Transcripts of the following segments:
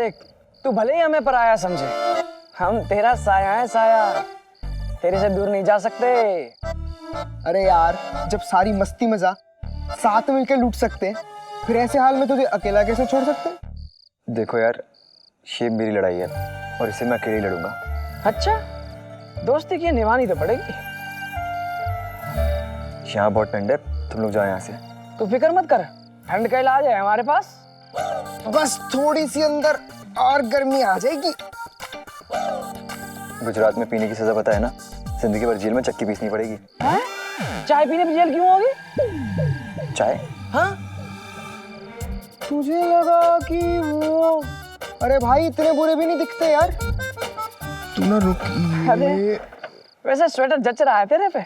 देख, तू भले ही हमें पराया समझे, हम तेरा साया है साया, तेरे से दूर नहीं जा सकते। अरे यार, जब सारी मस्ती मजा साथ मिलकर लूट सकते हैं, फिर ऐसे हाल में तुझे अकेला कैसे छोड़ सकते हैं? देखो यार, ये मेरी लड़ाई है और इसे मैं अकेले लड़ूंगा। अच्छा, दोस्ती की निभानी तो पड़ेगी। यहाँ बहुत ठंड है, तुम लोग जाओ यहाँ से। तू फिक्र मत कर, ठंड का इलाज है हमारे पास। बस थोड़ी सी अंदर और गर्मी आ जाएगी। गुजरात में पीने की सजा पता है ना, जिंदगी भर जेल में चक्की पीसनी पड़ेगी। हैं? चाय पीने पर जेल क्यों होगी? चाय? हाँ? तुझे लगा कि वो, अरे भाई इतने बुरे भी नहीं दिखते यार। तू ना रुक। अरे वैसे स्वेटर जच रहा है तेरे पे।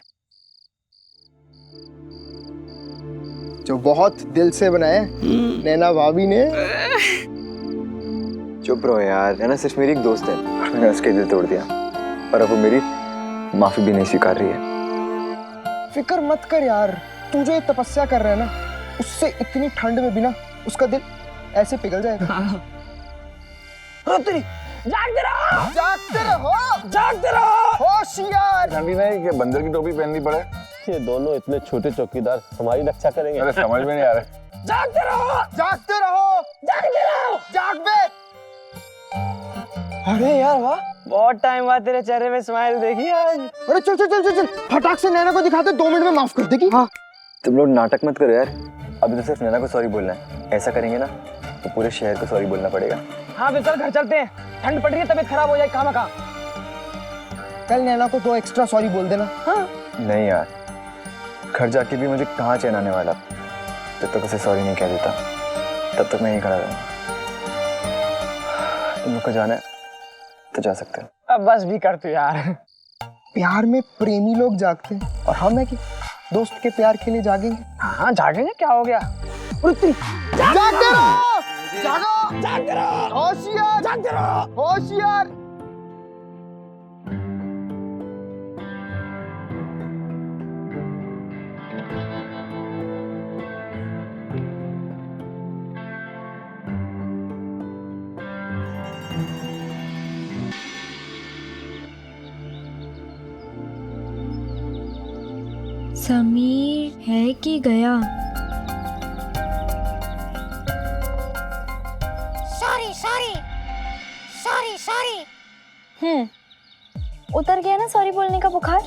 जो बहुत दिल से बनाए नैना भाभी ने। चुप रहो यार, नैना सिर्फ मेरी एक दोस्त है, मैंने उसके दिल तोड़ दिया और अब वो मेरी माफी भी नहीं स्वीकार रही है। फिक्र मत कर यार, तू जो ये तपस्या कर रहा है ना, उससे इतनी ठंड में भी ना उसका दिल ऐसे पिघल जाएगा। तेरी जागते रहो, जागते रहो, जागते रहो। होशियार। ठंडी नहीं कि बंदर की टोपी पहननी पड़े। ये दोनों इतने छोटे चौकीदार हमारी रक्षा करेंगे? अरे समझ में नहीं आ रहा। जागते रहो, जागते रहो, जागते रहो, जाग बे। अरे यार वाह, बहुत टाइम बाद तेरे चेहरे में स्माइल देखी आज। अरे चल चल चल चल चल, फटाक से नैना को दिखाते, 2 मिनट में माफ कर देगी। हाँ। तुम लोग नाटक मत करो यार, अभी तो सिर्फ नैना को सॉरी बोलना है। ऐसा करेंगे ना तो पूरे शहर को सॉरी बोलना पड़ेगा। हाँ फिर चल घर चलते हैं, ठंड पड़ रही है, तबीयत खराब हो जाए कहाँ कहाँ। कल नैना को 2 एक्स्ट्रा सॉरी बोल देना। हाँ? नहीं यार, घर जाके भी मुझे कहाँ चैन आने वाला। जब तक उसे सॉरी नहीं कह देता तब तक मैं यहीं खड़ा रहूंगा। तुम लोग को जाना है तो जा सकते हो। अब बस भी कर तू यार। प्यार में प्रेमी लोग जागते हैं और हम है कि दोस्त के प्यार के लिए जागेंगे। हाँ जागेंगे, क्या हो गया। जागते रहो, जागो, जागते रहो, होशियार, जागते रहो। होशियार। समीर है कि गया? Sorry sorry sorry sorry. उतर गया ना सॉरी बोलने का बुखार?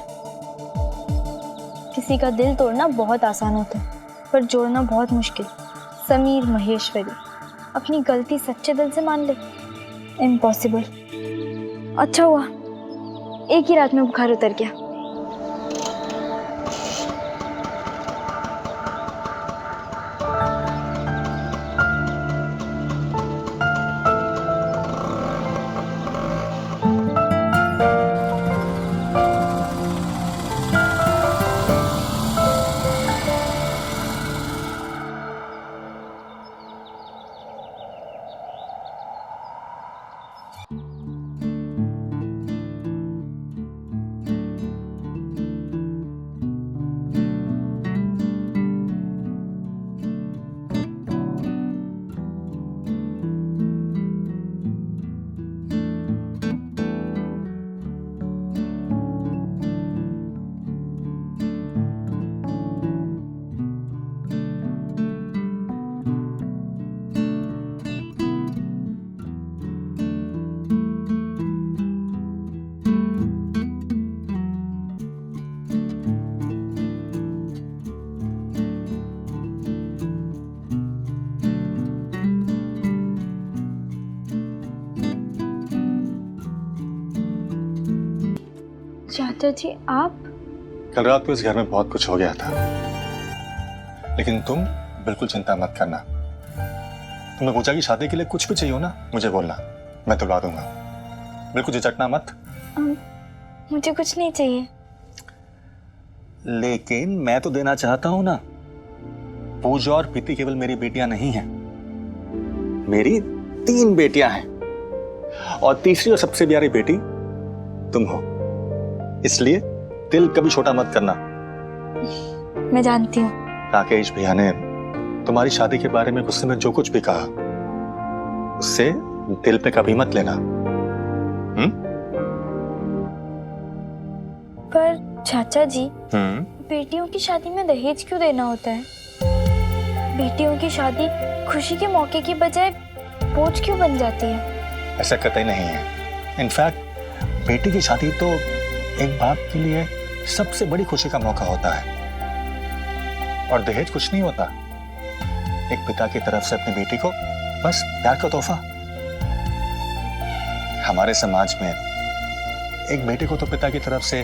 किसी का दिल तोड़ना बहुत आसान होता है, पर जोड़ना बहुत मुश्किल। समीर महेश्वरी अपनी गलती सच्चे दिल से मान ले, इम्पॉसिबल। अच्छा हुआ एक ही रात में बुखार उतर गया। चाचा जी आप? कल रात को इस घर में बहुत कुछ हो गया था, लेकिन तुम बिल्कुल चिंता मत करना। तुम्हें पूछा कि शादी के लिए कुछ भी चाहिए हो ना, मुझे बोलना, मैं तुलवा दूंगा। बिल्कुल झिझकना मत। मुझे कुछ नहीं चाहिए। लेकिन मैं तो देना चाहता हूं ना। पूजा और प्रीति केवल मेरी बेटियां नहीं हैं, मेरी 3 बेटियां हैं और तीसरी और सबसे प्यारी बेटी तुम हो। इसलिए दिल कभी छोटा मत करना। मैं जानती हूँ। राकेश भैया ने तुम्हारी शादी के बारे में गुस्से में जो कुछ भी कहा, उससे दिल पे कभी मत लेना। पर चाचा जी, बेटियों की शादी में दहेज क्यों देना होता है? बेटियों की शादी खुशी के मौके की बजाय बोझ क्यों बन जाती है? ऐसा कतई नहीं है। इनफैक्ट बेटी की शादी तो एक बाप के लिए सबसे बड़ी खुशी का मौका होता है। और दहेज कुछ नहीं होता, एक पिता की तरफ से अपनी बेटी को बस प्यार का तोहफा। हमारे समाज में एक बेटे को तो पिता की तरफ से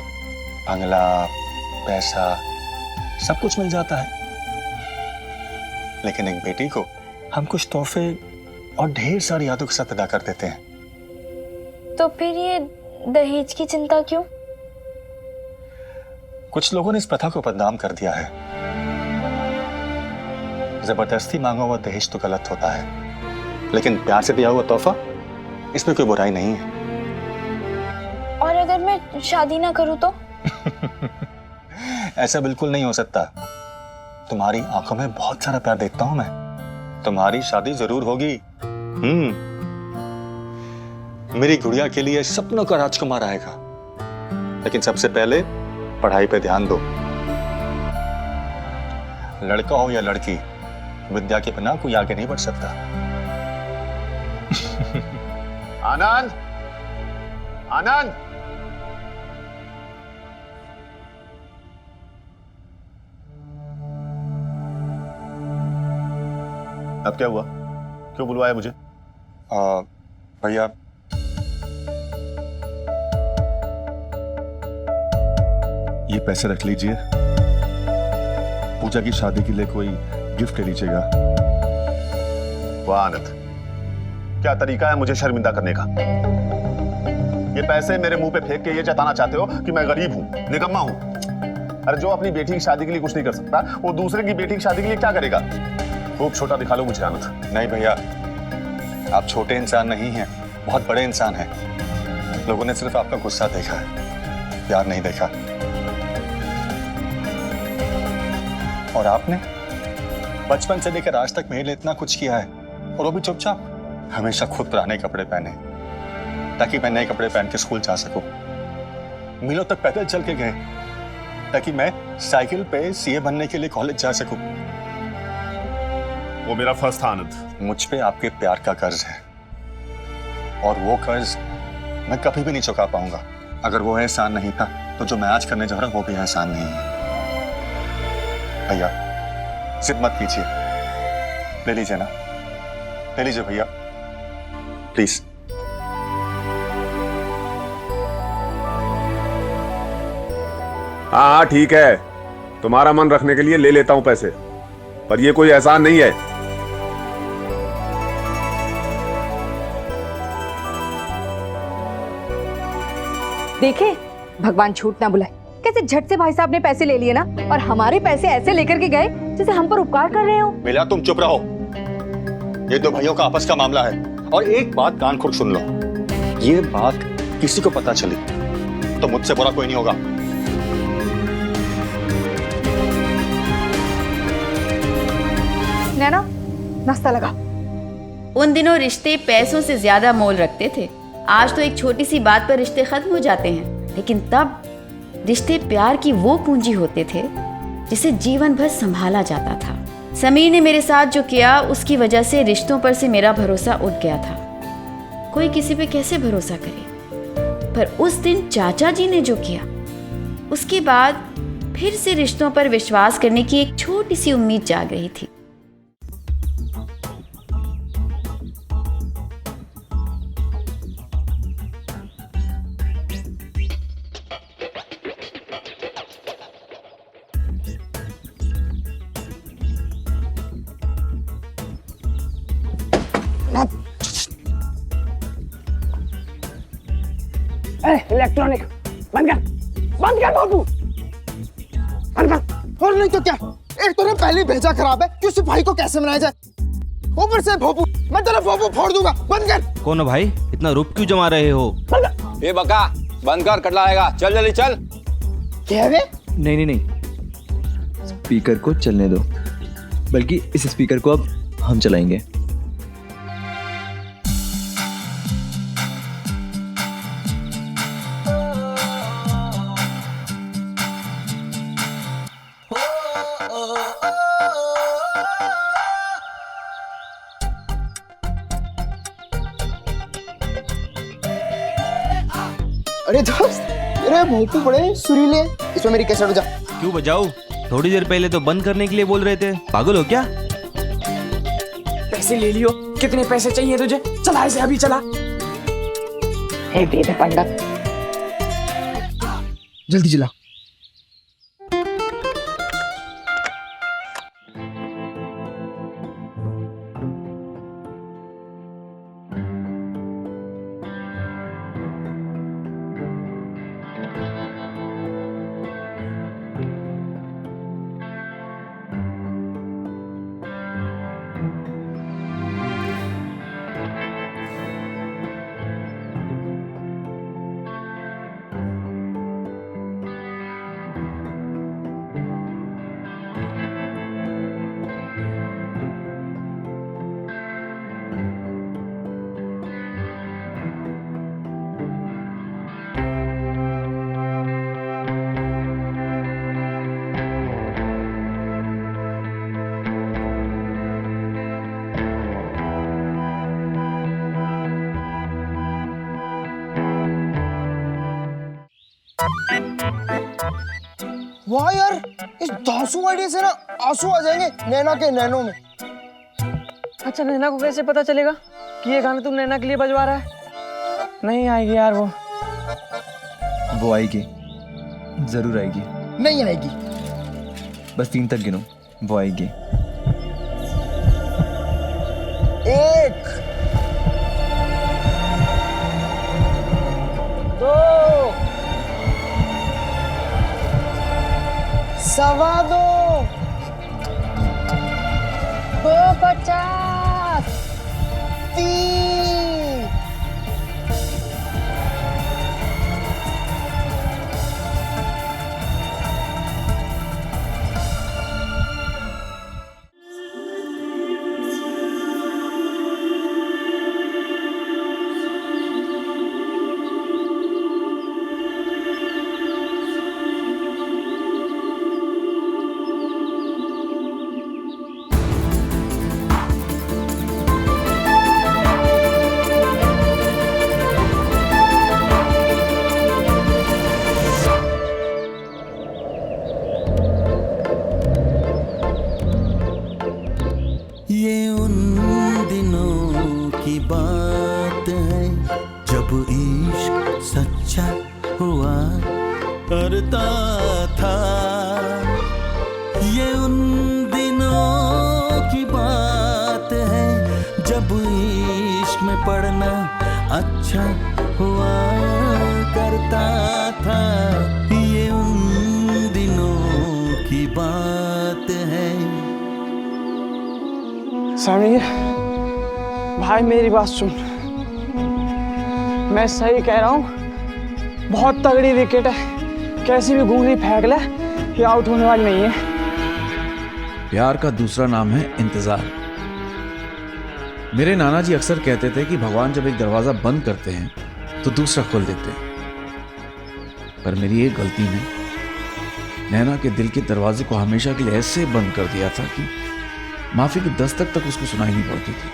बंगला, पैसा, सब कुछ मिल जाता है, लेकिन एक बेटी को हम कुछ तोहफे और ढेर सारी यादों के साथ अदा कर देते हैं। तो फिर ये दहेज की चिंता क्यों? कुछ लोगों ने इस प्रथा को बदनाम कर दिया है। जबरदस्ती मांगा हुआ दहेज तो गलत होता है, लेकिन प्यार से दिया हुआ तोहफा, इसमें कोई बुराई नहीं है। और अगर मैं शादी ना करूं तो? ऐसा बिल्कुल नहीं हो सकता। तुम्हारी आंखों में बहुत सारा प्यार देखता हूं मैं। तुम्हारी शादी जरूर होगी। मेरी गुड़िया के लिए सपनों का राजकुमार आएगा, लेकिन सबसे पहले पढ़ाई पे ध्यान दो। लड़का हो या लड़की, विद्या के बिना कोई आगे नहीं बढ़ सकता। आनंद, आनंद, अब क्या हुआ? क्यों बुलवाया मुझे? भैया, ये पैसे रख लीजिए, पूजा की शादी के लिए कोई गिफ्ट ले लीजिएगा। वाह आनंद, क्या तरीका है मुझे शर्मिंदा करने का। ये पैसे मेरे मुंह पे फेंक के ये जताना चाहते हो कि मैं गरीब हूं, निकम्मा हूं। अरे जो अपनी बेटी की शादी के लिए कुछ नहीं कर सकता, वो दूसरे की बेटी की शादी के लिए क्या करेगा? खूब छोटा दिखा लो मुझे आनंद। नहीं भैया, आप छोटे इंसान नहीं हैं, बहुत बड़े इंसान हैं। लोगों ने सिर्फ आपका गुस्सा देखा है, प्यार नहीं देखा। और आपने बचपन से लेकर आज तक मेरे लिए इतना कुछ किया है, और वो भी चुपचाप। हमेशा खुद पुराने कपड़े पहने ताकि मैं नए कपड़े पहन के स्कूल जा सकूं। मीलों तक पैदल चल के गए ताकि मैं साइकिल पे सीए बनने के लिए कॉलेज जा सकूं। वो मेरा फर्ज था आनंद। मुझ पे आपके प्यार का कर्ज है, और वो कर्ज मैं कभी भी नहीं चुका पाऊंगा। अगर वो एहसान नहीं था, तो जो मैं आज करने जा रहा हूं वो भी एहसान नहीं है। भैया, जिद मत कीजिए, ले लीजिए ना, ले लीजिए भैया, प्लीज। हाँ ठीक है, तुम्हारा मन रखने के लिए ले लेता हूं पैसे, पर ये कोई एहसान नहीं है। देखे, भगवान झूठ ना बुलाए, कैसे झट से भाई साहब ने पैसे ले लिए ना, और हमारे पैसे ऐसे लेकर के गए जैसे हम पर उपकार कर रहे हो। मिला, तुम चुप रहो। ये दो भाइयों का आपस का मामला है, और एक बात कान खोल सुन लो, ये बात किसी को पता चली तो मुझसे बुरा कोई नहीं होगा। नैना, नाश्ता लगा। उन दिनों रिश्ते पैसों से ज्यादा मोल रखते थे। आज तो एक छोटी सी बात पर रिश्ते खत्म हो जाते हैं, लेकिन तब रिश्ते प्यार की वो पूंजी होते थे जिसे जीवन भर संभाला जाता था। समीर ने मेरे साथ जो किया, उसकी वजह से रिश्तों पर से मेरा भरोसा उठ गया था। कोई किसी पे कैसे भरोसा करे, पर उस दिन चाचा जी ने जो किया, उसके बाद फिर से रिश्तों पर विश्वास करने की एक छोटी सी उम्मीद जाग रही थी। इलेक्ट्रॉनिक बंद कर बाबू, बंद कर। और नहीं तो क्या, एक तो ने पहले भेजा खराब है कि उस भाई को कैसे मनाया जाए, ऊपर से भोपू, मैं तेरा भोपू फोड़ दूंगा। बंद कर। कौन भाई, इतना रूप क्यों जमा रहे हो? ये बका, बंद कर, कटला आएगा। चल जल्दी चल। क्या वे? नहीं, स्पीकर को चलने दो, बल्कि इस स्पीकर को अब हम चलाएंगे। अरे दोस्त, अरे भोपू बड़े सुरीले, इसमें मेरी कैसेट बजा। क्यों बजाऊं? थोड़ी देर पहले तो बंद करने के लिए बोल रहे थे, पागल हो क्या? पैसे ले लियो। कितने पैसे चाहिए तुझे? चला इसे अभी चला। हे दे पंडित, जल्दी चला। वाह यार, इस दासू आइडिया से ना आंसू आ जाएंगे नैना के नैनों में। अच्छा, नैना को कैसे पता चलेगा कि ये गाना तू नैना के लिए बजवा रहा है? नहीं आएगी यार वो आएगी, जरूर आएगी। नहीं आएगी। बस 3 तक गिनो, वो आएगी। 1 2 सवा 2 250 3 ये उन दिनों की बात है जब इश्क सच्चा हुआ करता था। ये उन दिनों की बात है जब इश्क में पढ़ना अच्छा हुआ करता था। ये उन दिनों की बात है। समीर भाई, मेरी बात सुन, मैं सही कह रहा हूँ। बहुत तगड़ी विकेट है, कैसी भी घूंघरी फेंक ले, ये आउट होने वाली नहीं है। प्यार का दूसरा नाम है इंतजार। मेरे नाना जी अक्सर कहते थे कि भगवान जब एक दरवाजा बंद करते हैं तो दूसरा खोल देते हैं। पर मेरी एक गलती ने नैना के दिल के दरवाजे को हमेशा के लिए ऐसे बंद कर दिया था कि माफी की दस्तक तक उसको सुनाई नहीं पड़ती थी।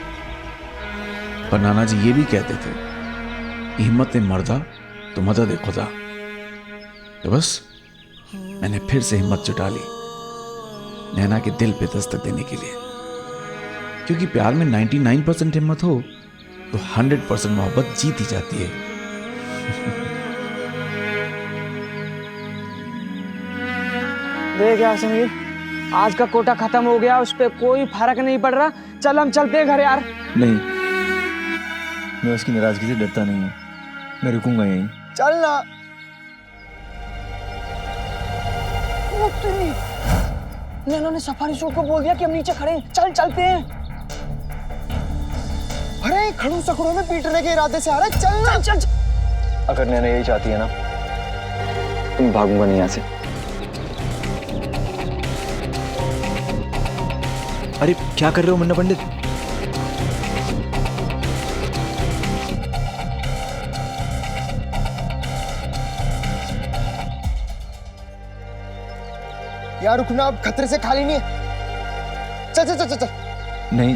पर नाना जी ये भी कहते थे, हिम्मत मर्दा तो मदद है खुदा। तो बस मैंने फिर से हिम्मत जुटा ली नैना के दिल पे दस्तक देने के लिए। क्योंकि प्यार में 99% हिम्मत हो तो 100% मोहब्बत जीत ही जाती है। देख यार समीर, आज का कोटा खत्म हो गया, उस पर कोई फर्क नहीं पड़ रहा। चल हम चलते हैं घर यार। नहीं, मैं उसकी नाराजगी से डरता नहीं हूँ, मैं रुकूंगा यहीं। चल ना। नैना ने सफारी शो को बोल दिया कि हम नीचे खड़े हैं। चल चलते हैं। अरे खड़ू सखड़ू में पीटने के इरादे से आ रहा है। चल ना। चल चल। अगर नैना यही चाहती है ना, तुम भागूंगा नहीं यहाँ से। अरे क्या कर रहे हो मुन्ना पंडित? यार रुकना, अब खतरे से खाली नहीं है। चल चल चल चल। नहीं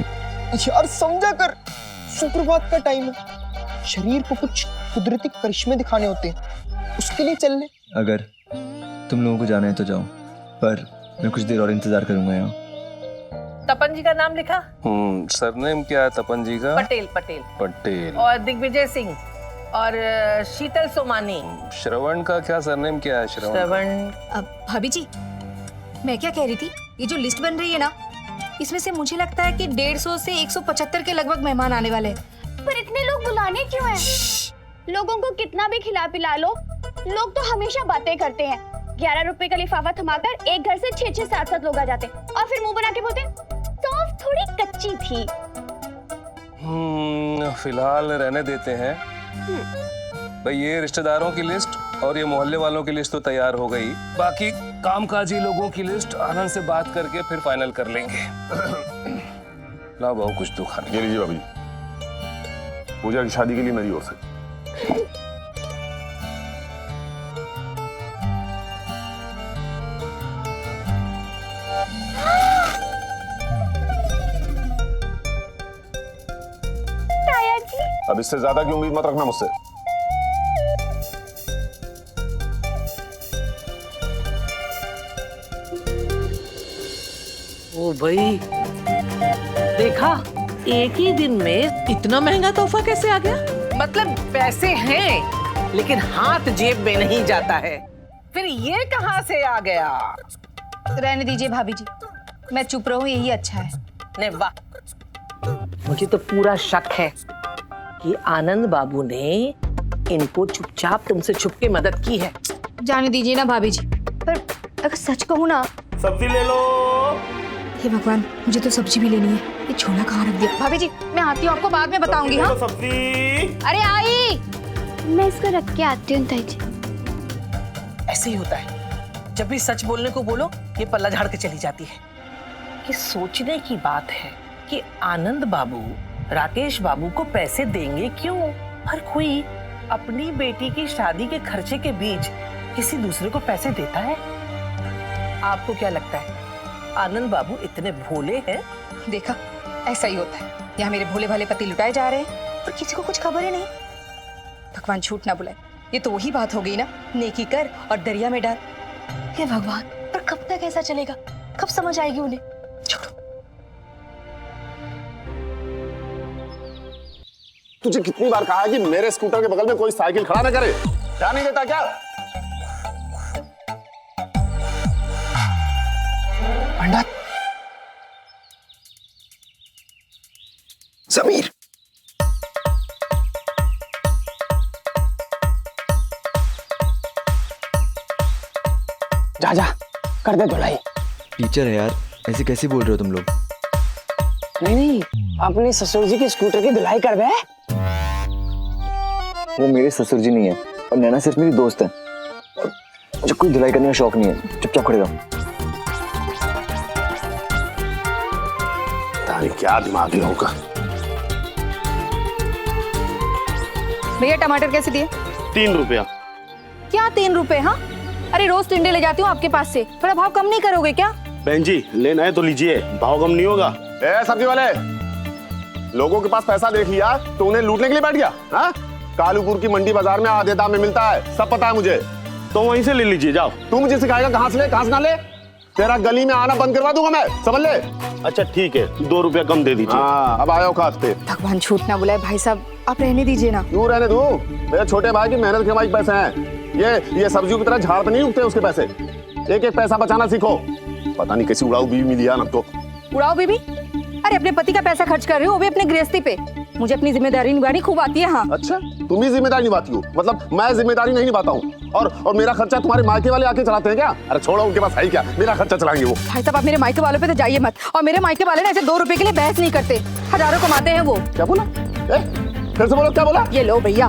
यार समझा कर, सुप्रभात का टाइम है, शरीर को कुछ कुदरती करिश्मे दिखाने होते हैं। उसके लिए चल ले। अगर तुम लोगों को जाना है तो जाओ, पर मैं कुछ देर और इंतजार करूंगा यहाँ। तपन जी का नाम लिखा? सरनेम क्या है तपन जी का? पटेल। पटेल पटेल। और दिग्विजय सिंह और शीतल सोमानी। श्रवण का क्या सरनेम क्या है? श्रवण। भाभी जी, मैं क्या कह रही थी, ये जो लिस्ट बन रही है ना, इसमें से मुझे लगता है कि 150 से 175 के लगभग मेहमान आने वाले हैं। पर इतने लोग बुलाने क्यों हैं? लोगों को कितना भी खिला पिला लो, लोग तो हमेशा बातें करते हैं। 11 रुपए का लिफाफा थमाकर एक घर से 6-6, 7-7 लोग आ जाते और फिर मुंह बना के बोलते सौंफ थोड़ी कच्ची थी। फिलहाल रहने देते हैं भाई। ये रिश्तेदारों की लिस्ट और ये मोहल्ले वालों की लिस्ट तो तैयार हो गई, बाकी कामकाजी लोगों की लिस्ट आनंद से बात करके फिर फाइनल कर लेंगे। लाओ बहू कुछ तो खाने। ये लीजिए भाभी, पूजा की शादी के लिए मेरी ओर से। अब इससे ज्यादा की उम्मीद मत रखना मुझसे। ओ भाई, देखा एक ही दिन में इतना महंगा तोहफा कैसे आ गया? मतलब पैसे हैं लेकिन हाथ जेब में नहीं जाता है, फिर ये कहां से आ गया? रहने दीजिए भाभी जी, मैं चुप रहूं यही अच्छा है। नहीं वाह, मुझे तो पूरा शक है कि आनंद बाबू ने इनको चुपचाप तुमसे छुप के मदद की है। जाने दीजिए ना भाभी जी, पर अगर सच कहूँ ना। सब्जी ले लो। हे भगवान, मुझे तो सब्जी भी लेनी है। ये छोला कहाँ रख दिया? भाभी जी मैं आती हूँ, आपको बाद में बताऊंगी। हाँ सब्जी। अरे आई, मैं इसको रख के आती हूँ ताई जी। ऐसे ही होता है, जब भी सच बोलने को बोलो ये पल्ला झाड़ के चली जाती है। कि सोचने की बात है कि आनंद बाबू राकेश बाबू को पैसे देंगे क्यों? हर कोई अपनी बेटी की शादी के खर्चे के बीच किसी दूसरे को पैसे देता है? आपको क्या लगता है आनंद बाबू इतने भोले हैं? देखा, ऐसा ही होता है। यहाँ मेरे भोले भाले पति लुटाए जा रहे हैं और किसी को कुछ खबर ही नहीं। भगवान झूठ ना बुलाए, ये तो वही बात हो गई ना, नेकी कर और दरिया में डाल। हे भगवान, पर कब तक ऐसा चलेगा? कब समझ आएगी उन्हें? छोड़ो। तुझे कितनी बार कहा है कि मेरे स्कूटर के बगल में कोई साइकिल खड़ा ना करे? क्या नहीं देता क्या? पंडित समीर, जा जा कर दे धुलाई। टीचर है यार, ऐसे कैसे बोल रहे हो तुम लोग? नहीं, अपने ससुर जी के स्कूटर की धुलाई कर दे। वो मेरे ससुर जी नहीं है और नैना सिर्फ मेरी दोस्त है। मुझे कोई धुलाई करने का शौक नहीं है, चुपचाप खड़े रहो। क्या दिमाग ही होगा। भैया टमाटर कैसे दिए? 3 रुपया। क्या 3 रुपए? हाँ, अरे रोज टिंडे ले जाती हूँ आपके पास से, थोड़ा भाव कम नहीं करोगे क्या? बहन जी लेना है तो लीजिए, भाव कम नहीं होगा। ए सब्जी वाले, लोगों के पास पैसा देख लिया तो उन्हें लूटने के लिए बैठ गया? हाँ? कालूपुर की मंडी बाजार में आधे दाम में मिलता है, सब पता है मुझे, तो वहीं से ले लीजिए। जाओ। तू मुझे सिखाएगा कहाँ से ले कहाँ से ना ले? तेरा गली में आना बंद करवा दूंगा मैं, समझ ले। अच्छा ठीक है, 2 रुपया कम दे दीजिए। हाँ, अब आयो खास पे। भगवान झूठ ना बुलाए भाई साहब, आप रहने दीजिए ना। क्यों रहने दूं? मेरे छोटे भाई की मेहनत के कमाई पैसे हैं। ये सब्जियों की तरह झाड़ पे नहीं उगते उसके पैसे। एक एक पैसा बचाना सीखो। पता नहीं कैसी उड़ाऊ बीवी मिली है ना तो। उड़ाओ बीबी? अरे अपने पति का पैसा खर्च कर रही हो, वो भी अपने गृहस्थी पे। मुझे अपनी जिम्मेदारी निभानी खूब आती है। हाँ। अच्छा, तुम ही जिम्मेदारी निभाती हो? मतलब मैं जिम्मेदारी नहीं निभाता हूँ और मेरा खर्चा तुम्हारे मायके वाले आके चलाते हैं क्या? अरे छोड़ो, उनके पास है ही क्या, मेरा खर्चा चलाएंगे वो। भाई साहब आप मेरे मायके वालों पे तो जाइए मत। और मेरे मायके वाले ना ऐसे 2 रुपए के लिए बहस नहीं करते, हजारों कमाते हैं वो। क्या बोला? फिर से बोलो, क्या बोला? ये लो भैया।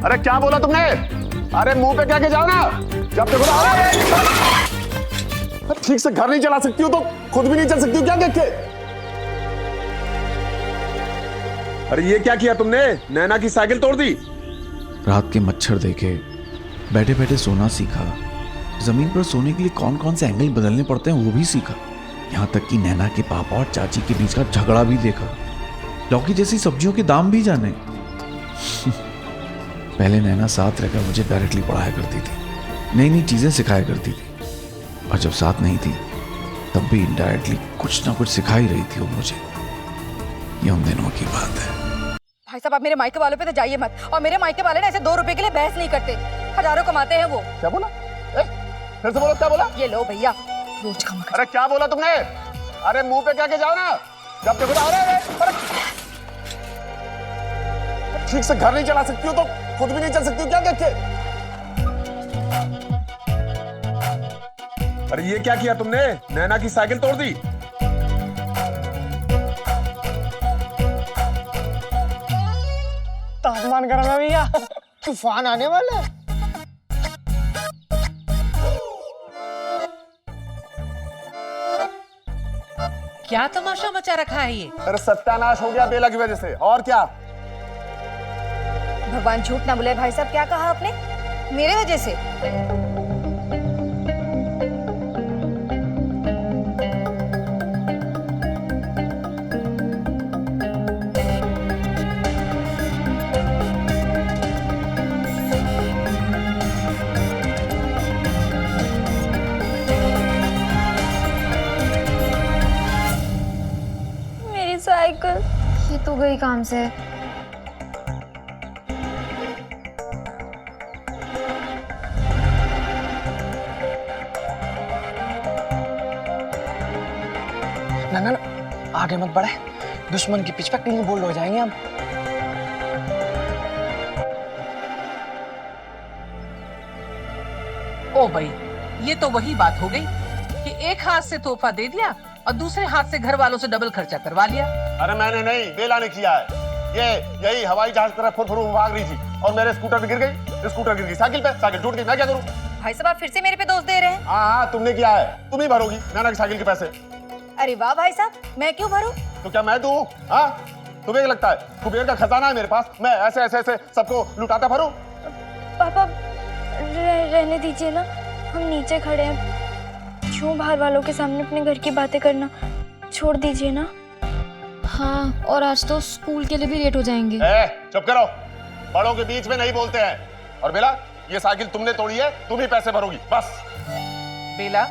अरे क्या बोला तुमने? अरे मुंह पे क्या के जाओ ना, जब देखो ठीक से घर नहीं चला सकती हो तो खुद भी नहीं चल सकती हो क्या देख के? अरे ये क्या किया तुमने? नैना की साइकिल तोड़ दी। रात के मच्छर देखे, बैठे बैठे सोना सीखा, जमीन पर सोने के लिए कौन कौन से एंगल बदलने पड़ते हैं वो भी सीखा। यहाँ तक कि नैना के पापा और चाची के बीच का झगड़ा भी देखा। लौकी जैसी सब्जियों के दाम भी जाने। पहले नैना साथ रहकर मुझे डायरेक्टली पढ़ाया करती थी, नई नई चीज़ें सिखाया करती थी, और जब साथ नहीं थी तब भी इनडायरेक्टली कुछ ना कुछ सिखा ही रही थी वो मुझे। ये उन दिनों की बात है। भाई साहब, आप मेरे मायके वालों पे तो जाइए मत। और मेरे मायके वाले ना ऐसे 2 रुपए के लिए बहस नहीं करते, हजारों कमाते हैं वो। क्या बोला? फिर से बोलो, क्या बोला? ये लो भैया, रोज कमा। अरे क्या बोला तुमने? अरे मुंह पे क्या के जाओ ना, जब देखो आ रहे। ठीक से घर नहीं चला सकती हो तो खुद भी नहीं चल सकती हो क्या देख के? अरे ये क्या किया तुमने? नैना की साइकिल तोड़ दी। तापमान गर्म है भैया, तूफान आने वाला है। क्या तमाशा मचा रखा है ये? अरे सत्यानाश हो गया बेला की वजह से, और क्या? भगवान झूठ ना बुलाए भाई साहब, क्या कहा आपने? मेरे वजह से? मेरी साइकिल, ये तो गई काम से। ना ना ना, आगे मत बढ़े, दुश्मन की पिच पे क्लीन बोल्ड हो जाएंगे हम। ओ भाई, ये तो वही बात हो गई कि एक हाथ से तोहफा दे दिया और दूसरे हाथ से घर वालों से डबल खर्चा करवा लिया। अरे मैंने नहीं, बेला ने किया है। ये यही हवाई जहाज की तरह फुर भाग रही थी और मेरे स्कूटर पे गिर गई, स्कूटर गिर गई साइकिल पे, साइकिल टूट गई। मैं क्या करूं? भाई साहब, आप फिर से मेरे पे दोष दे रहे हैं। हाँ, तुमने किया है, तुम ही भरोगी नैना की साइकिल के पैसे। अरे वाह भाई साहब, मैं क्यों भरूं? तो क्या मैं दूं? हाँ, तुम्हें क्या लगता है कुबेर का खजाना है मेरे पास, मैं ऐसे ऐसे ऐसे सबको लुटाता भरूं? पापा रहने दीजिए ना, हम नीचे खड़े हैं, क्यों बाहर वालों के सामने अपने घर की बातें करना, छोड़ दीजिए ना। हाँ, और आज तो स्कूल के लिए भी लेट हो जाएंगे। चुप करो, बड़ों के बीच में नहीं बोलते हैं। और बेला, ये साइकिल तुमने तोड़ी है, तुम ही पैसे भरोगी बस। बेला,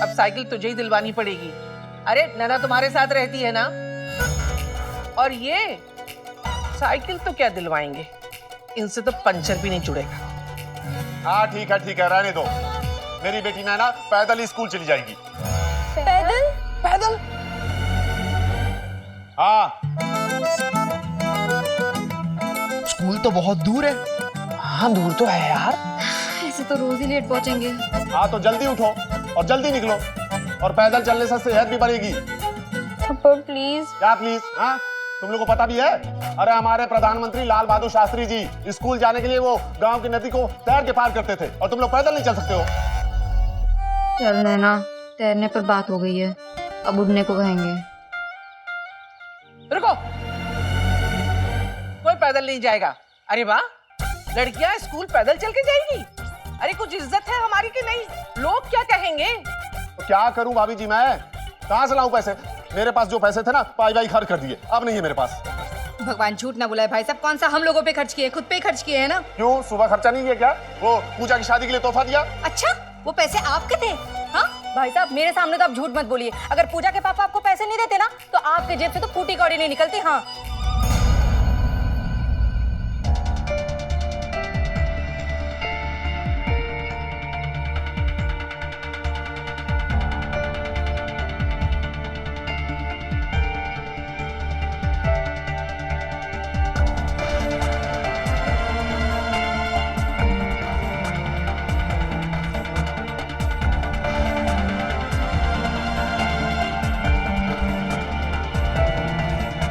अब साइकिल तुझे ही दिलवानी पड़ेगी। अरे नैना तुम्हारे साथ रहती है ना, और ये साइकिल तो क्या दिलवाएंगे, इनसे तो पंचर भी नहीं जुड़ेगा। हाँ ठीक है, रहने दो। मेरी बेटी नैना पैदल ही स्कूल चली जाएगी। पैदल? पैदल? हाँ। स्कूल तो बहुत दूर है। हाँ दूर तो है यार। ऐसे तो रोज ही लेट पहुंचेंगे। हाँ तो जल्दी उठो और जल्दी निकलो, और पैदल चलने से सेहत भी बढ़ेगी। पापा प्लीज। क्या प्लीज? हाँ, तुम लोगों को पता भी है? अरे हमारे प्रधानमंत्री लाल बहादुर शास्त्री जी स्कूल जाने के लिए वो गांव की नदी को तैर के पार करते थे, और तुम लोग पैदल नहीं चल सकते हो। चल नैना, तैरने पर बात हो गई है, अब उड़ने को कहेंगे। रुको, कोई पैदल नहीं जाएगा। अरे वाह, लड़कियां स्कूल पैदल चल के जाएगी? अरे कुछ इज्जत है हमारी कि नहीं? लोग क्या कहेंगे? तो क्या करूं भाभी जी, मैं कहां से लाऊं पैसे? मेरे पास जो पैसे थे ना, पाई खर्च कर दिए, अब नहीं है मेरे पास। भगवान झूठ ना बुलाए भाई साहब, कौन सा हम लोगों पे खर्च किए, खुद पे खर्च किए हैं ना। क्यों, सुबह खर्चा नहीं किया क्या? वो पूजा की शादी के लिए तोहफा दिया। अच्छा, वो पैसे आपके थे? हाँ भाई साहब, मेरे सामने तो आप झूठ मत बोलिए। अगर पूजा के पापा आपको पैसे नहीं देते ना, तो आपके जेब से तो फूटी कौड़ी नहीं निकलती। हाँ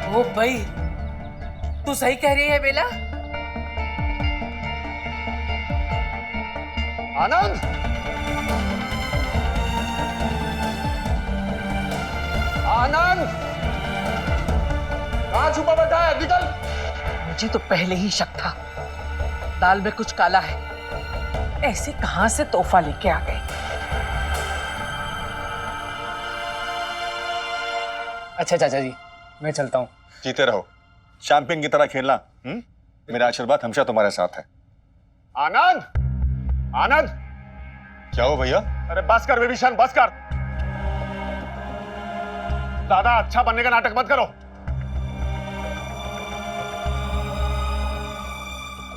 ओ भाई, तू सही कह रही है बेला। आनंद, आनंद, कहां छुपा बैठा है? निकल। मुझे तो पहले ही शक था, दाल में कुछ काला है। ऐसे कहां से तोहफा लेके आ गए? अच्छा चाचा जी, मैं चलता हूँ। जीते रहो, चैंपियन की तरह खेलना। मेरा आशीर्वाद हमेशा तुम्हारे साथ है। आनंद, आनंद, क्या हो भैया? अरे बस कर विभीषण, बस कर। दादा अच्छा बनने का नाटक मत करो।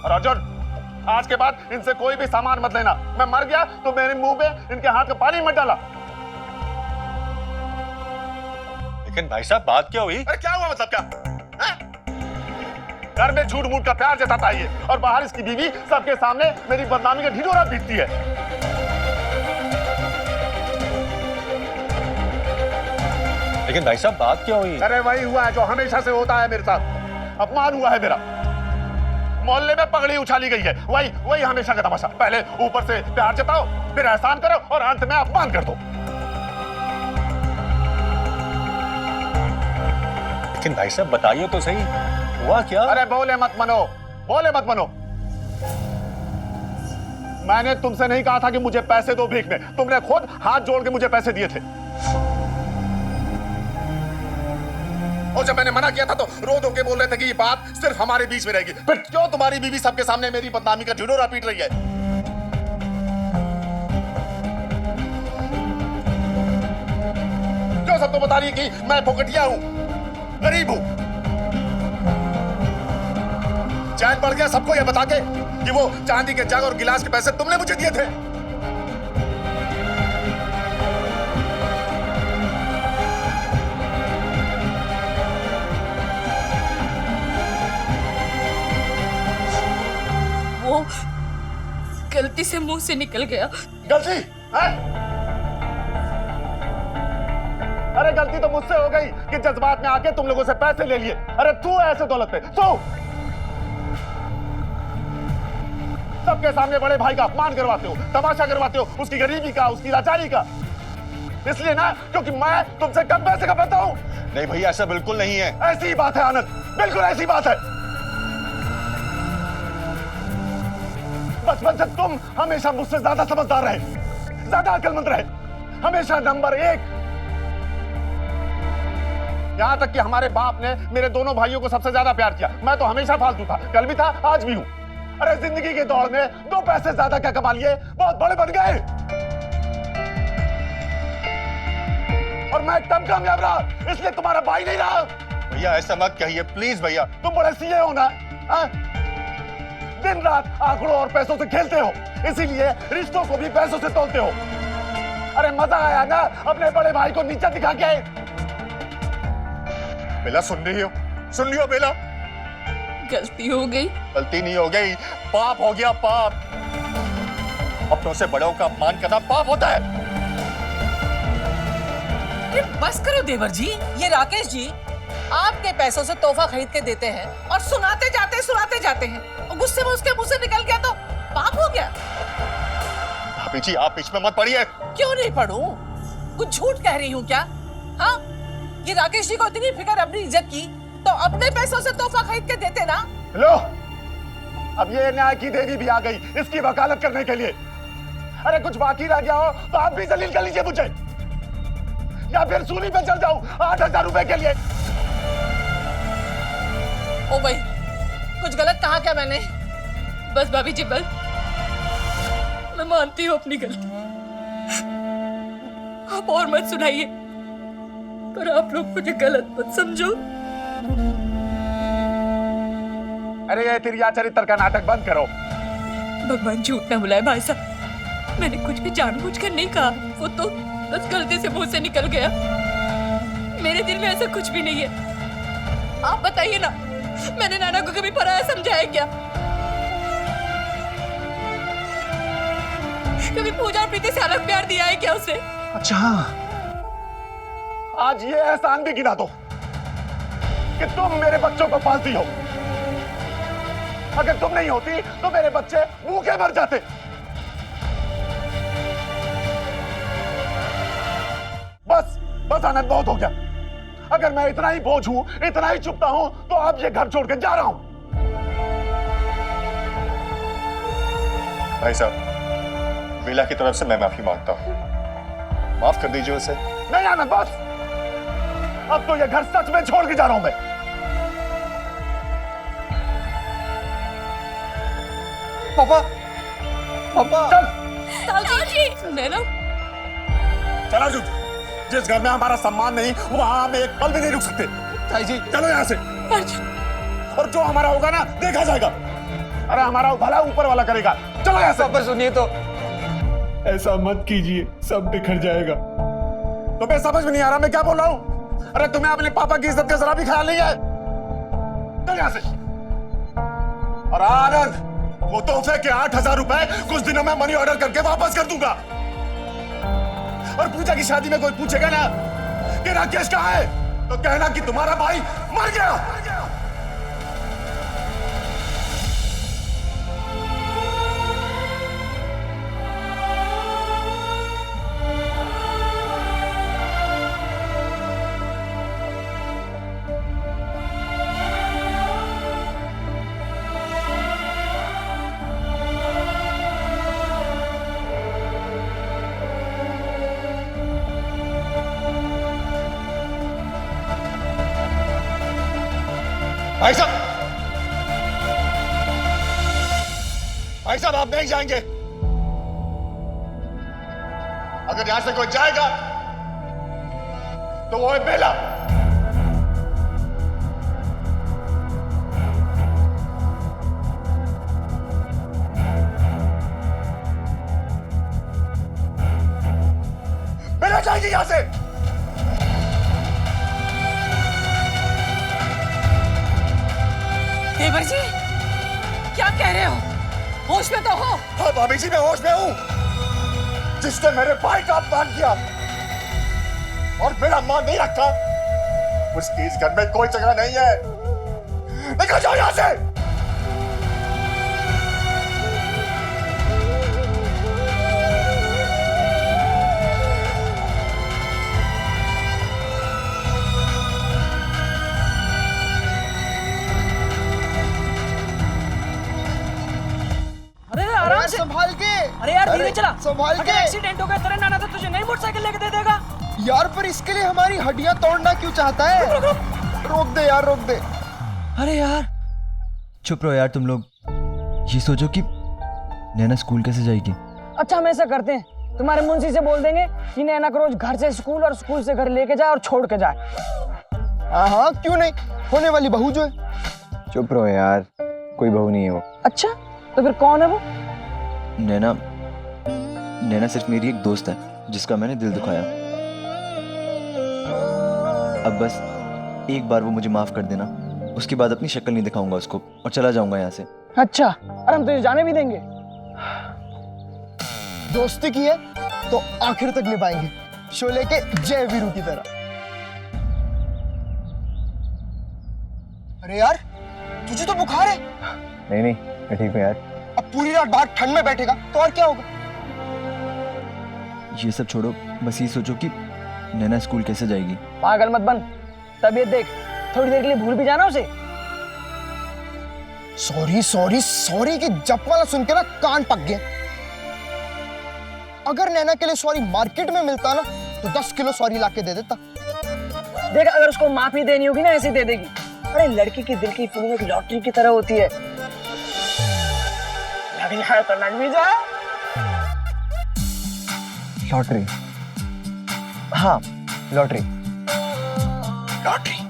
और अर्जुन, आज के बाद इनसे कोई भी सामान मत लेना। मैं मर गया तो मेरे मुंह पे इनके हाथ का पानी मत डाला। लेकिन भाई साहब बात क्या हुई? अरे क्या हुआ मतलब क्या? घर में झूठ मूठ का प्यार जताता है ये, और बाहर इसकी बीवी सबके सामने मेरी बदनामी का ढिढोरा पीटती है। लेकिन भाई साहब बात क्या हुई? अरे वही हुआ है जो हमेशा से होता है मेरे साथ। अपमान हुआ है मेरा। मोहल्ले में पगड़ी उछाली गई है। वही हमेशा का तमाशा। पहले ऊपर से प्यार जताओ, फिर एहसान करो और अंत में अपमान कर दो। लेकिन भाई साहब बताइए तो सही, हुआ क्या? अरे बोले मत मनो, बोले मत मनो। मैंने तुमसे नहीं कहा था कि मुझे पैसे दो भीख में। तुमने खुद हाथ जोड़ के मुझे पैसे दिए थे। और जब मैंने मना किया था तो रो धो के बोल रहे थे कि ये बात सिर्फ हमारे बीच में रहेगी। फिर क्यों तुम्हारी बीवी सबके सामने मेरी बदनामी का ढिढोरा पीट रही है? क्यों सबको बता रही है कि मैं फोकटिया हूं, गरीब हूं? चैन पड़ गया सबको यह बता के कि वो चांदी के जग और गिलास के पैसे तुमने मुझे दिए थे। वो गलती से मुंह से निकल गया। गलती है? अरे गलती तो मुझसे हो गई कि जज्बात में आके तुम लोगों से पैसे ले लिए। अरे तू ऐसे दौलत पे तू सबके सामने बड़े भाई का अपमान करवाते हो, तमाशा करवाते हो, उसकी गरीबी का, उसकी लाचारी का। इसलिए ना क्योंकि मैं तुमसे कम पैसे कमाता हूं। नहीं भैया ऐसा बिल्कुल नहीं है। ऐसी बात है आनंद, बिल्कुल ऐसी बात है। बचपन से तुम हमेशा मुझसे ज्यादा समझदार रहे, ज्यादा अक्लमंद रहे, हमेशा नंबर 1। यहां तक कि हमारे बाप ने मेरे दोनों भाइयों को सबसे ज्यादा प्यार किया। मैं तो हमेशा फालतू था, कल भी था, आज भी हूं। अरे जिंदगी की दौड़ में 2 पैसे ज्यादा क्या कमा लिए, बहुत बड़े बन गए। और मैं एकदम कामयाब रहा, इसलिए तुम्हारा भाई नहीं रहा। भैया ऐसा मत कहिए प्लीज भैया। तुम बड़े सीए हो ना, दिन रात आंकड़ों और पैसों से खेलते हो, इसीलिए रिश्तों को भी पैसों से तोलते हो। अरे मजा आया ना अपने बड़े भाई को नीचा दिखा के? बेला सुन रही हो? सुन रही हो बेला? गलती हो गई। गलती नहीं हो गई, पाप हो गया, पाप। अपनों से बड़ों का अपमान करना पाप होता है। बस करो देवर जी। ये राकेश जी आपके पैसों से तोहफा खरीद के देते हैं और सुनाते जाते हैं और गुस्से में उसके मुंह से निकल गया तो पाप हो गया। भाभी जी आप बीच में मत पड़िए। क्यों नहीं पढ़ूं? कुछ झूठ कह रही हूँ क्या? हाँ, ये राकेश जी को इतनी फिक्र अपनी इज्जत की तो अपने पैसों से तोहफा खरीद के देते ना। लो, अब ये न्याय की देवी भी आ गई इसकी वकालत करने के लिए। अरे कुछ बाकी रह गया हो तो आप भी जलील कर लीजिए मुझे, या फिर सूली पे चल जाऊं 8,000 रुपए के लिए। ओ भाई, कुछ गलत कहा क्या मैंने? बस भाभी जी बस, मैं मानती हूँ अपनी गलती। आप और मत सुनाइए, पर आप लोग मुझे गलत मत समझो। अरे ये तिरिया चरित्र का नाटक बंद करो। भगवान झूठ ना बुलाए भाई साहब, मैंने कुछ भी जानबूझकर नहीं कहा। वो तो बस गलती से मुंह से निकल गया। मेरे दिल में ऐसा कुछ भी नहीं है। आप बताइए ना, मैंने नाना को कभी पराया समझा है क्या? कभी पूजा और प्रीति से अलग प्यार दिया है क्या उसे? अच्छा, आज ये एहसान भी गिना दो कि तुम मेरे बच्चों को पालती हो। अगर तुम नहीं होती तो मेरे बच्चे भूखे मर जाते। बस आनंद, बहुत हो गया। अगर मैं इतना ही बोझ हूं, इतना ही चुपता हूं, तो अब ये घर छोड़ के जा रहा हूं। भाई साहब, बेला की तरफ से मैं माफी मांगता हूं, माफ कर दीजिए उसे। नहीं आनंद, बस। अब तो ये घर सच में छोड़ के जा रहा हूं मैं। पापा पापा ताऊजी नैना चला जुट, जिस घर में हमारा सम्मान नहीं वहां हम एक पल भी नहीं रुक सकते। ताई जी चलो यहाँ से। और जो हमारा होगा ना देखा जाएगा। अरे हमारा भला ऊपर वाला करेगा। चलो यहाँ से। पापा सुनिए तो। ऐसा मत कीजिए, सब बिखर जाएगा। तुम्हें समझ में नहीं आ रहा मैं क्या बोल रहा हूँ? अरे तुम्हें अपने पापा की इज्जत का जरा भी ख्याल नहीं है। चल यहाँ से। और आनंद, वो तोहफे के 8,000 रुपए कुछ दिनों में मनी ऑर्डर करके वापस कर दूंगा। और पूजा की शादी में कोई पूछेगा ना कि राकेश कहाँ है, तो कहना कि तुम्हारा भाई मर गया। भाई साहब आप नहीं जाएंगे। अगर यहां से कोई जाएगा तो वो है बेला। बेला जाएगी यहां से। देवर जी क्या कह रहे हो? होश में तो हो? हाँ भाभी जी मैं होश में हूँ। जिसने मेरे भाई का अपमान किया और मेरा मान नहीं रखा उसकी इस घर में कोई जगह नहीं है। निकल जाओ यहाँ से। संभाल के। अरे यार धीरे चला। संभाल के। एक्सीडेंट हो गया तेरे नाना तो तुझे नई मोटरसाइकिल लेके दे देगा। यार पर इसके लिए हमारी हड्डियां तोड़ना क्यों चाहता है? रोक दे यार, रोक दे। अरे यार चुप रहो यार तुम लोग। ये सोचो कि नैना स्कूल कैसे जाएगी। अच्छा हम ऐसा करते हैं, तुम्हारे मुंशी से बोल देंगे कि नैना को रोज घर से स्कूल और स्कूल से घर लेके जाए और छोड़ के जाए। हाँ क्यों नहीं, होने वाली बहू जो है। चुप रहो यार, कोई बहू नहीं है वो। अच्छा तो फिर कौन है वो? नैना सिर्फ मेरी एक दोस्त है जिसका मैंने दिल दुखाया। अब बस एक बार वो मुझे माफ कर देना, उसके बाद अपनी शक्ल नहीं दिखाऊंगा उसको और चला जाऊंगा यहाँ से। अच्छा और हम तुझे जाने भी देंगे? दोस्ती की है तो आखिर तक निभाएंगे, शोले के जय वीरू की तरह। अरे यार तुझे तो बुखार है। नहीं मैं ठीक हूँ यार। अब पूरी रात बाहर ठंड में बैठेगा तो और क्या होगा? ये सब छोड़ो, बस ये सोचो कि नैना स्कूल कैसे जाएगी। पागल मत बन, तबीयत देख, थोड़ी देर के लिए भूल भी जाना उसे। सॉरी सॉरी सॉरी की जप वाला सुन के ना कान पक गए। अगर नैना के लिए सॉरी मार्केट में मिलता ना तो 10 किलो सॉरी लाके दे देता। देख अगर उसको माफी देनी होगी ना ऐसे दे देगी। अरे लड़की के दिल की फीलिंग एक लॉटरी की तरह होती है, लग जाए तो लग भी जाए। लॉटरी? हाँ लॉटरी। लॉटरी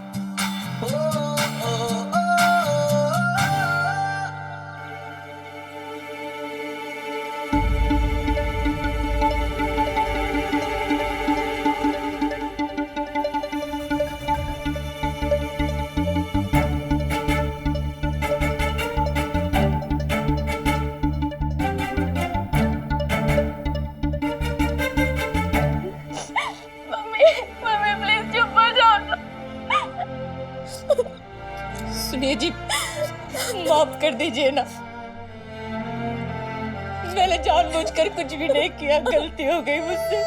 सुनिए जी, माफ कर दीजिए ना, मैंने जानबूझकर कुछ भी नहीं किया, गलती हो गई मुझसे,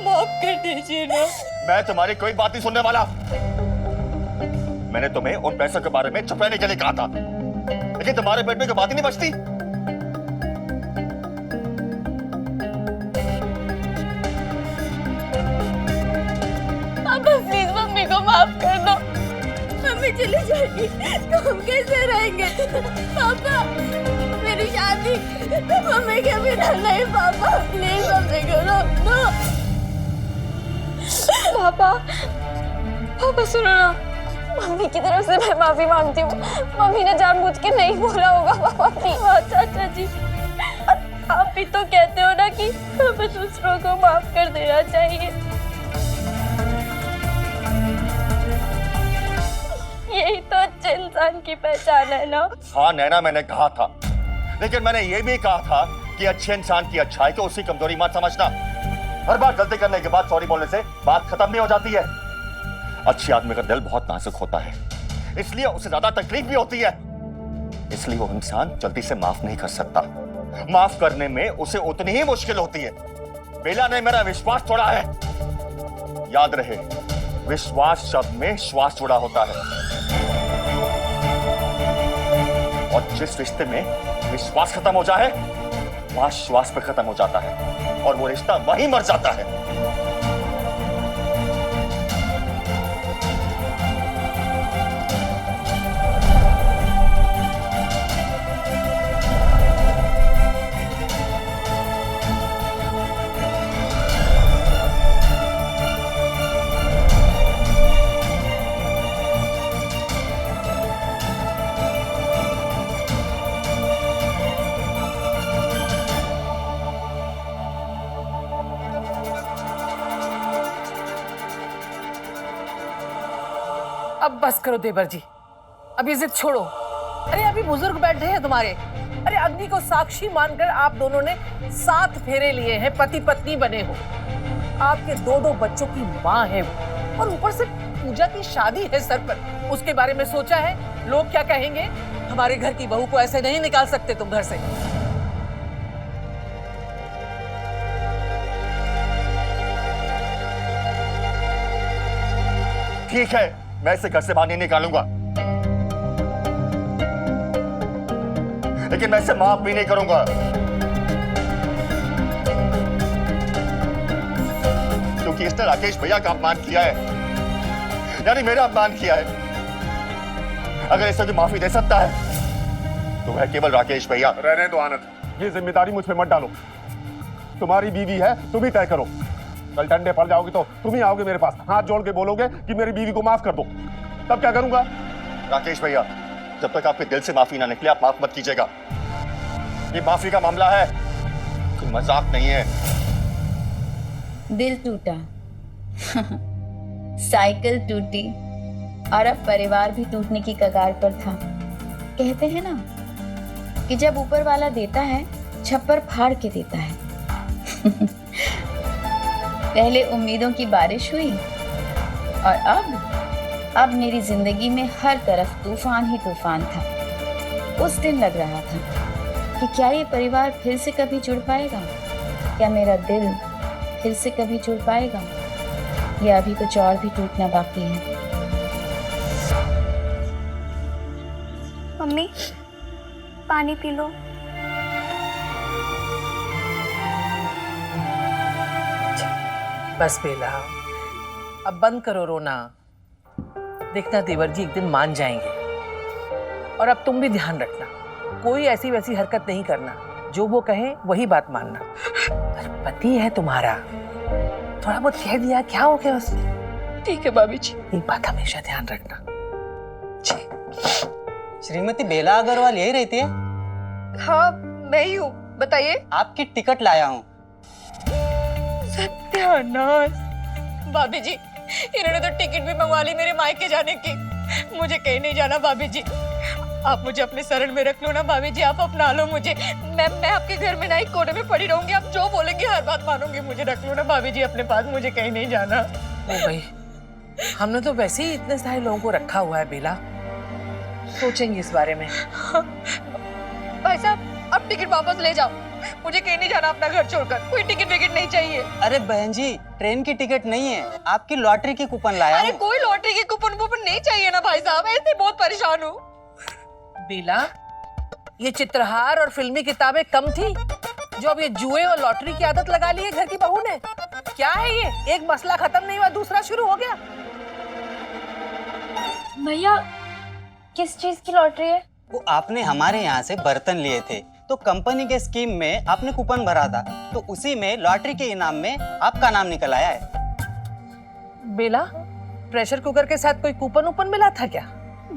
माफ कर दीजिए ना। मैं तुम्हारी कोई बात नहीं सुनने वाला। मैंने तुम्हें उन पैसों के बारे में छुपाने के लिए कहा था, लेकिन तुम्हारे पेट में कोई बात ही नहीं बचती। पापा प्लीज मम्मी को माफ कर दो, मम्मी चली जाएगी तो हम कैसे रहेंगे? पापा मेरी हमारी शादी मम्मी के बिना नहीं। पापा प्लीज मम्मी को रोक दो। पापा पापा सुनो ना, मम्मी की तरफ से मैं माफी मांगती हूँ। मम्मी ने जानबूझ के नहीं बोला होगा। पापा प्लीज। चाचा जी आप भी तो कहते हो ना कि हमें दूसरों को माफ कर देना चाहिए। यही तो अच्छे इंसान की पहचान है ना। हाँ नैना, मैंने कहा था, लेकिन मैंने ये भी कहा था कि अच्छे इंसान की अच्छाई को उसकी कमजोरी मत समझना। हर बार गलती करने के बाद सॉरी बोलने से बात खत्म नहीं हो जाती है। अच्छी आदमी का दिल बहुत नाजुक होता है, इसलिए उसे ज्यादा तकलीफ भी होती है, इसलिए वो इंसान जल्दी से माफ नहीं कर सकता। माफ करने में उसे उतनी ही मुश्किल होती है। बेला ने मेरा विश्वास तोड़ा है। याद रहे, विश्वास शब्द में श्वास जुड़ा होता है, और जिस रिश्ते में विश्वास खत्म हो जाए वहां श्वास पे खत्म हो जाता है, और वो रिश्ता वहीं मर जाता है। अब बस करो देवर जी, अब ये जिद छोड़ो। अरे अभी बुजुर्ग बैठे हैं तुम्हारे। अरे अग्नि को साक्षी मानकर आप दोनों ने 7 फेरे लिए हैं, पति पत्नी बने हो। आपके 2 बच्चों की माँ है वो, और ऊपर से पूजा की शादी है सर पर। उसके बारे में सोचा है? लोग क्या कहेंगे? हमारे घर की बहू को ऐसे नहीं निकाल सकते तुम घर से। ठीक है, मैं इसे घर से बाहर नहीं निकालूंगा, लेकिन मैं इसे माफ भी नहीं करूंगा। क्योंकि इसने राकेश भैया का अपमान किया है, यानी मेरा अपमान किया है। अगर इसे कोई माफी दे सकता है तो वह केवल राकेश भैया। रहने दो आनंद, ये जिम्मेदारी मुझ पे मत डालो। तुम्हारी बीवी है, तुम ही तय करो। कल ठंडे पड़ जाओगे तो तुम ही आओगे मेरे पास, हाथ जोड़ के बोलोगे कि मेरी बीवी को माफ कर दो, तब क्या करूंगा? राकेश भैया, जब तक आपके दिल से माफी ना निकले आप माफ मत कीजिएगा। ये माफी का मामला है, कोई मजाक नहीं है। दिल टूटा साइकिल टूटी, और अब परिवार भी टूटने की कगार पर था। कहते हैं ना कि जब ऊपर वाला देता है छप्पर फाड़ के देता है। पहले उम्मीदों की बारिश हुई, और अब मेरी जिंदगी में हर तरफ तूफान ही तूफान था। उस दिन लग रहा था कि क्या ये परिवार फिर से कभी जुड़ पाएगा, क्या मेरा दिल फिर से कभी जुड़ पाएगा, या अभी कुछ और भी टूटना बाकी है। मम्मी पानी पी लो। बस बेला, अब बंद करो रोना। देखना देवर जी एक दिन मान जाएंगे। और अब तुम भी ध्यान रखना, कोई ऐसी वैसी हरकत नहीं करना, जो वो कहे वही बात मानना। पति है तुम्हारा, थोड़ा बहुत कह दिया क्या हो गया उसमें। ठीक है भाभी जी। एक बात हमेशा ध्यान रखना। श्रीमती बेला अग्रवाल यही रहती है? हाँ मैं ही हूँ, बताइए। आपकी टिकट लाया हूँ। सत्यानाश, भाभी जी इन्होंने तो टिकट भी मंगवा ली मेरे मायके जाने की। मुझे कहीं नहीं जाना भाभी जी, आप मुझे अपने शरण में रख लो ना भाभी जी, आप अपना लो मुझे। मैं आपके घर में ना एक कोने में पड़ी रहूंगी, आप जो बोलेंगे हर बात मानूंगी। मुझे रख लो ना भाभी जी अपने पास, मुझे कहीं नहीं जाना। ओ भाई, हमने तो वैसे ही इतने सारे लोगों को रखा हुआ है बेला, सोचेंगे इस बारे में। भाई साहब अब टिकट वापस ले जाओ, मुझे कहीं नहीं जाना अपना घर छोड़कर। कोई टिकट विकेट नहीं चाहिए। अरे बहन जी, ट्रेन की टिकट नहीं है, आपकी लॉटरी की कूपन लाया अरे हूँ। कोई लॉटरी की कूपन नहीं चाहिए ना भाई साहब, ऐसे बहुत परेशान हूँ। बेला, ये चित्रहार और फिल्मी किताबें कम थी जो अब ये जुए और लॉटरी की आदत लगा ली है घर की बहू ने। क्या है ये, एक मसला खत्म नहीं हुआ दूसरा शुरू हो गया। भैया किस चीज की लॉटरी है? वो आपने हमारे यहाँ से बर्तन लिए थे तो कंपनी के स्कीम में आपने कूपन भरा था, तो उसी में लॉटरी के इनाम में आपका नाम निकल आया है। बेला, प्रेशर कुकर के साथ कोई कूपन ऊपन मिला था क्या?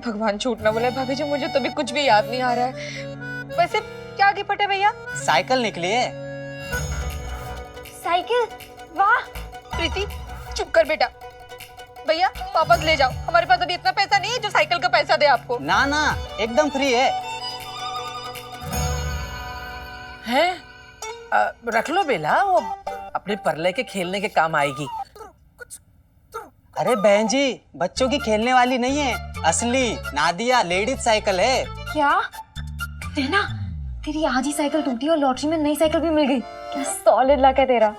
भगवान झूठ ना बोले भाभी जी, मुझे तो भी कुछ भी याद नहीं आ रहा है। वैसे क्या गिफ्ट है भैया? साइकिल निकली है। साइकिल? वाह! प्रीति चुप कर बेटा। भैया वापस ले जाओ, हमारे पास अभी इतना पैसा नहीं है जो साइकिल का पैसा दे आपको। ना ना, एकदम फ्री है। रख लो बेला, वो अपने परले के खेलने के काम आएगी। अरे बहन जी, बच्चों की खेलने वाली नहीं है, असली नादिया लेडीज साइकिल है। क्या? नैना, तेरी आज ही साइकिल टूटी और लॉटरी में नई साइकिल भी मिल गई। क्या सॉलिड लक है तेरा।